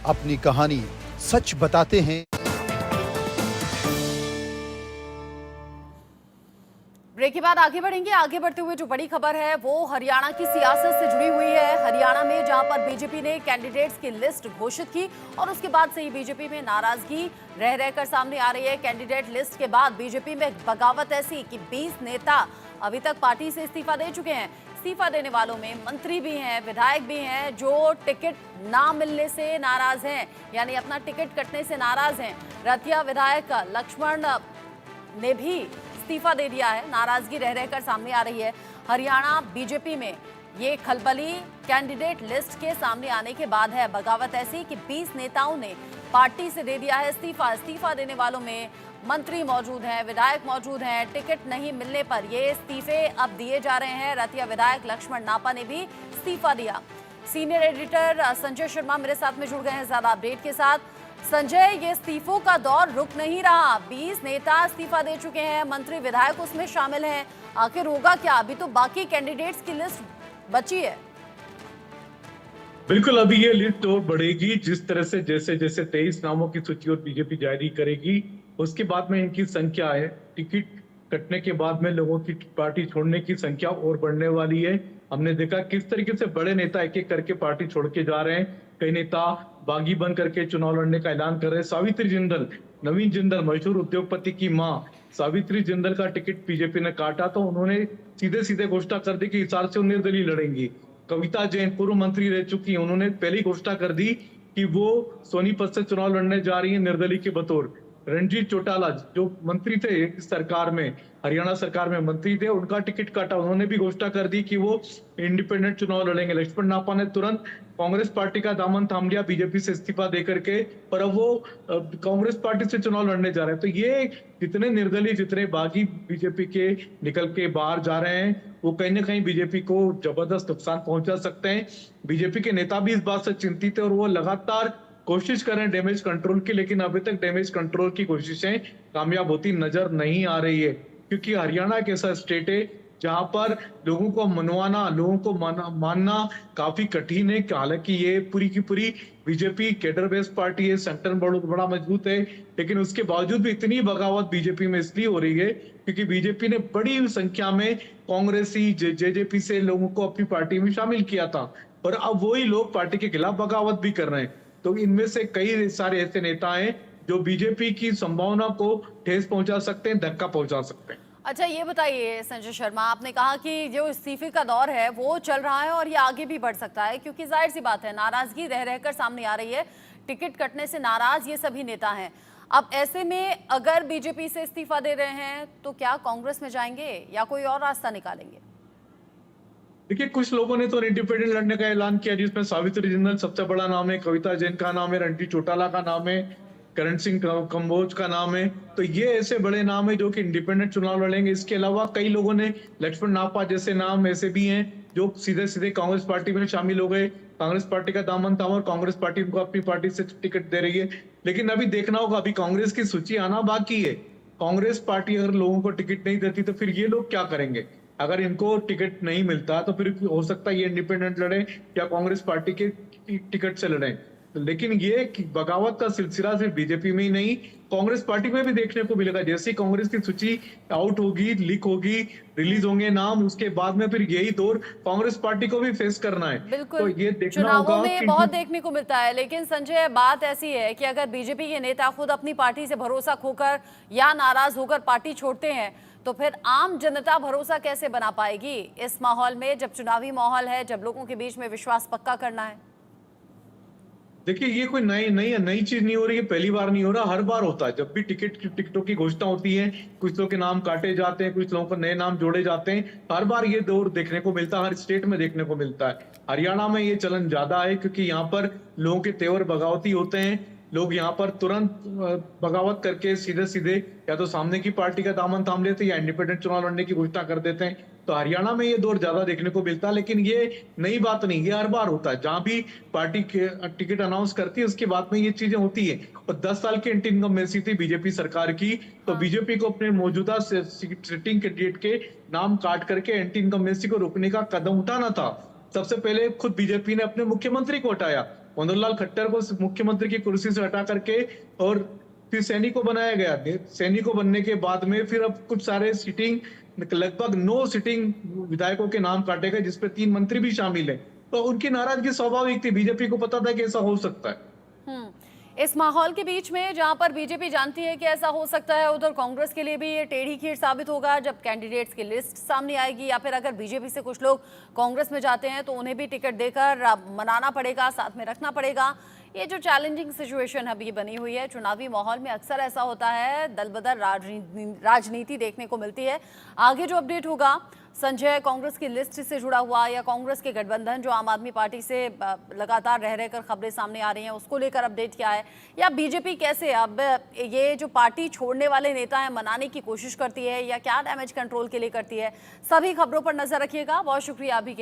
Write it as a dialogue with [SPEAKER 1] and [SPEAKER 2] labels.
[SPEAKER 1] अपनी कहानी सच बताते हैं।
[SPEAKER 2] ब्रेक के बाद आगे बढ़ेंगे। आगे बढ़ते हुए जो बड़ी खबर है वो हरियाणा की सियासत से जुड़ी हुई है। हरियाणा में जहां पर बीजेपी ने कैंडिडेट्स की लिस्ट घोषित की और उसके बाद से ही बीजेपी में नाराजगी रह रहकर सामने आ रही है। कैंडिडेट लिस्ट के बाद बीजेपी में बगावत ऐसी कि 20 नेता अभी तक पार्टी से इस्तीफा दे चुके हैं। इस्तीफा देने वालों में मंत्री भी हैं, विधायक भी हैं जो टिकट ना मिलने से नाराज हैं, यानी अपना टिकट कटने से नाराज हैं। रतिया विधायक लक्ष्मण ने भी इस्तीफा दे दिया है। नाराजगी रह रहकर सामने आ रही है। हरियाणा बीजेपी में ये खलबली कैंडिडेट लिस्ट के सामने आने के बाद है। बगावत ऐसी कि 20 नेताओं ने पार्टी से दे दिया है इस्तीफा। इस्तीफा देने वालों में मंत्री मौजूद हैं, विधायक मौजूद हैं। टिकट नहीं मिलने पर ये इस्तीफे अब दिए जा रहे हैं। रतिया विधायक लक्ष्मण नापा ने भी इस्तीफा दिया। सीनियर एडिटर संजय शर्मा मेरे साथ में जुड़ गए हैं ज्यादा अपडेट के साथ। संजय, ये इस्तीफों का दौर रुक नहीं रहा। 20 नेता इस्तीफा दे चुके हैं, मंत्री विधायक उसमें शामिल हैं। आखिर होगा क्या? अभी तो बाकी कैंडिडेट्स की लिस्ट बची है।
[SPEAKER 3] बिल्कुल, अभी ये लिस्ट और बढ़ेगी। जिस तरह से जैसे जैसे 23 नामों की सूची और बीजेपी जारी करेगी, उसके बाद में इनकी संख्या है, टिकट कटने के बाद में लोगों की पार्टी छोड़ने की संख्या और बढ़ने वाली है। हमने देखा किस तरीके से बड़े नेता एक एक करके पार्टी छोड़ के जा रहे हैं। कई नेता बागी बन करके चुनाव लड़ने का ऐलान कर रहे हैं। सावित्री जिंदल, नवीन जिंदल, मशहूर उद्योगपति की मां सावित्री जिंदल का टिकट बीजेपी ने काटा तो उन्होंने सीधे सीधे घोषणा कर दी कि इस साल से वो निर्दलीय लड़ेंगी। कविता जैन पूर्व मंत्री रह चुकी हैं, उन्होंने पहली घोषणा कर दी कि वो सोनीपत से चुनाव लड़ने जा रही है निर्दलीय के बतौर। रणजीत चौटाला जो मंत्री थे सरकार में, हरियाणा सरकार में मंत्री थे, उनका टिकट काटा। उन्होंने भी घोषणा कर दी कि वो इंडिपेंडेंट चुनाव लड़ेंगे। लक्ष्मण नापा ने तुरंत कांग्रेस पार्टी का दामन थाम लिया बीजेपी से इस्तीफा देकर के, पर अब वो कांग्रेस पार्टी से चुनाव लड़ने जा रहे हैं। तो ये जितने निर्दलीय, जितने बागी बीजेपी के निकल के बाहर जा रहे हैं, वो कहीं ना कहीं बीजेपी को जबरदस्त नुकसान पहुंचा सकते हैं। बीजेपी के नेता भी इस बात से चिंतित है और वो लगातार कोशिश कर रहे हैं डैमेज कंट्रोल की, लेकिन अभी तक डैमेज कंट्रोल की कोशिशें कामयाब होती नजर नहीं आ रही है। क्योंकि हरियाणा एक ऐसा स्टेट है जहां पर लोगों को मनवाना, लोगों को मानना काफी कठिन है। हालांकि ये पूरी की पूरी बीजेपी कैडर बेस्ड पार्टी है, संगठन बहुत बड़ा मजबूत है, लेकिन उसके बावजूद भी इतनी बगावत बीजेपी में इसलिए हो रही है क्योंकि बीजेपी ने बड़ी संख्या में कांग्रेसी जेजेपी से लोगों को अपनी पार्टी में शामिल किया था, पर अब वही लोग पार्टी के खिलाफ बगावत भी कर रहे हैं। तो इनमें से कई सारे ऐसे नेता हैं जो बीजेपी की संभावना को ठेस पहुंचा सकते हैं, धक्का पहुंचा सकते हैं।
[SPEAKER 2] अच्छा, ये बताइए संजय शर्मा, आपने कहा कि जो इस्तीफे का दौर है वो चल रहा है और ये आगे भी बढ़ सकता है क्योंकि जाहिर सी बात है नाराजगी रह रहकर सामने आ रही है। टिकट कटने से नाराज ये सभी नेता हैं। अब ऐसे में अगर बीजेपी से इस्तीफा दे रहे हैं तो क्या कांग्रेस में जाएंगे या कोई और रास्ता निकालेंगे?
[SPEAKER 3] देखिए, कुछ लोगों ने तो इंडिपेंडेंट लड़ने का ऐलान किया, जिसमें सावित्री जिंदल सबसे बड़ा नाम है, कविता जैन का नाम है, रणजीत चौटाला का नाम है, करण सिंह कंबोज का नाम है। तो ये ऐसे बड़े नाम है जो कि इंडिपेंडेंट चुनाव लड़ेंगे। इसके अलावा कई लोगों ने, लक्ष्मण नापा जैसे नाम ऐसे भी हैं जो सीधे सीधे कांग्रेस पार्टी में शामिल हो गए। कांग्रेस पार्टी का दामन थामा और कांग्रेस पार्टी उनको अपनी पार्टी से टिकट दे रही है। लेकिन अभी देखना होगा, अभी कांग्रेस की सूची आना बाकी है। कांग्रेस पार्टी अगर लोगों को टिकट नहीं देती तो फिर ये लोग क्या करेंगे? अगर इनको टिकट नहीं मिलता तो फिर हो सकता है ये इंडिपेंडेंट लड़े या कांग्रेस पार्टी के टिकट से लड़े। लेकिन ये बगावत का सिलसिला सिर्फ बीजेपी में ही नहीं, कांग्रेस पार्टी में भी देखने को मिलेगा। जैसे ही कांग्रेस की सूची आउट होगी, लीक होगी, रिलीज होंगे नाम, उसके बाद में फिर यही दौर कांग्रेस पार्टी को भी फेस करना है।
[SPEAKER 2] बिल्कुल,
[SPEAKER 3] तो ये देखना
[SPEAKER 2] चुनावों
[SPEAKER 3] होगा
[SPEAKER 2] में बहुत देखने को मिलता है। लेकिन संजय, बात ऐसी है कि अगर बीजेपी के नेता खुद अपनी पार्टी से भरोसा खोकर या नाराज होकर पार्टी छोड़ते हैं तो फिर आम जनता भरोसा कैसे बना पाएगी इस माहौल में, जब चुनावी माहौल है, जब लोगों के बीच में विश्वास पक्का करना है?
[SPEAKER 3] देखिए, ये कोई नई चीज नहीं हो रही है, पहली बार नहीं हो रहा, हर बार होता है। जब भी टिकटों की घोषणा होती है, कुछ लोगों के नाम काटे जाते हैं, कुछ लोगों को नए नाम जोड़े जाते हैं। हर बार ये दौर देखने को मिलता है, हर स्टेट में देखने को मिलता है। हरियाणा में ये चलन ज्यादा है क्योंकि यहाँ पर लोगों के तेवर बगावती होते हैं। लोग यहाँ पर तुरंत बगावत करके सीधे सीधे या तो सामने की पार्टी का दामन थाम लेते हैं या इंडिपेंडेंट चुनाव लड़ने की घोषणा कर देते हैं। तो हरियाणा में ये दौर ज्यादा देखने को मिलता है, लेकिन ये नई बात नहीं, ये हर बार होता है। जहां भी पार्टी टिकट अनाउंस करती है उसके बाद में ये चीजें होती है। और 10 साल की एंटी इनकम्बेंसी थी बीजेपी सरकार की, तो बीजेपी को अपने मौजूदा सिटिंग कैंडिडेट के नाम काट करके एंटी इनकम्बेंसी को रोकने का कदम उठाना था। सबसे पहले खुद बीजेपी ने अपने मुख्यमंत्री को हटाया, मनोहर खट्टर को मुख्यमंत्री की कुर्सी से हटा करके और फिर सैनी को बनाया गया। सैनी को बनने के बाद में फिर अब कुछ सारे सिटिंग, लगभग 9 सिटिंग विधायकों के नाम काटे गए, जिसपे 3 मंत्री भी शामिल है। तो उनकी नाराजगी स्वाभाविक थी, बीजेपी को पता था कि ऐसा हो सकता है।
[SPEAKER 2] इस माहौल के बीच में जहां पर बीजेपी जानती है कि ऐसा हो सकता है, उधर कांग्रेस के लिए भी ये टेढ़ी खीर साबित होगा जब कैंडिडेट्स की लिस्ट सामने आएगी, या फिर अगर बीजेपी से कुछ लोग कांग्रेस में जाते हैं तो उन्हें भी टिकट देकर मनाना पड़ेगा, साथ में रखना पड़ेगा। ये जो चैलेंजिंग सिचुएशन अभी बनी हुई है, चुनावी माहौल में अक्सर ऐसा होता है, दल बदल राजनीति देखने को मिलती है। आगे जो अपडेट होगा, संजय कांग्रेस की लिस्ट से जुड़ा हुआ या कांग्रेस के गठबंधन जो आम आदमी पार्टी से लगातार रह रहकर खबरें सामने आ रही हैं, उसको लेकर अपडेट क्या है, या बीजेपी कैसे अब ये जो पार्टी छोड़ने वाले नेता हैं मनाने की कोशिश करती है या क्या डैमेज कंट्रोल के लिए करती है, सभी खबरों पर नजर रखिएगा। बहुत शुक्रिया अभी के लिए।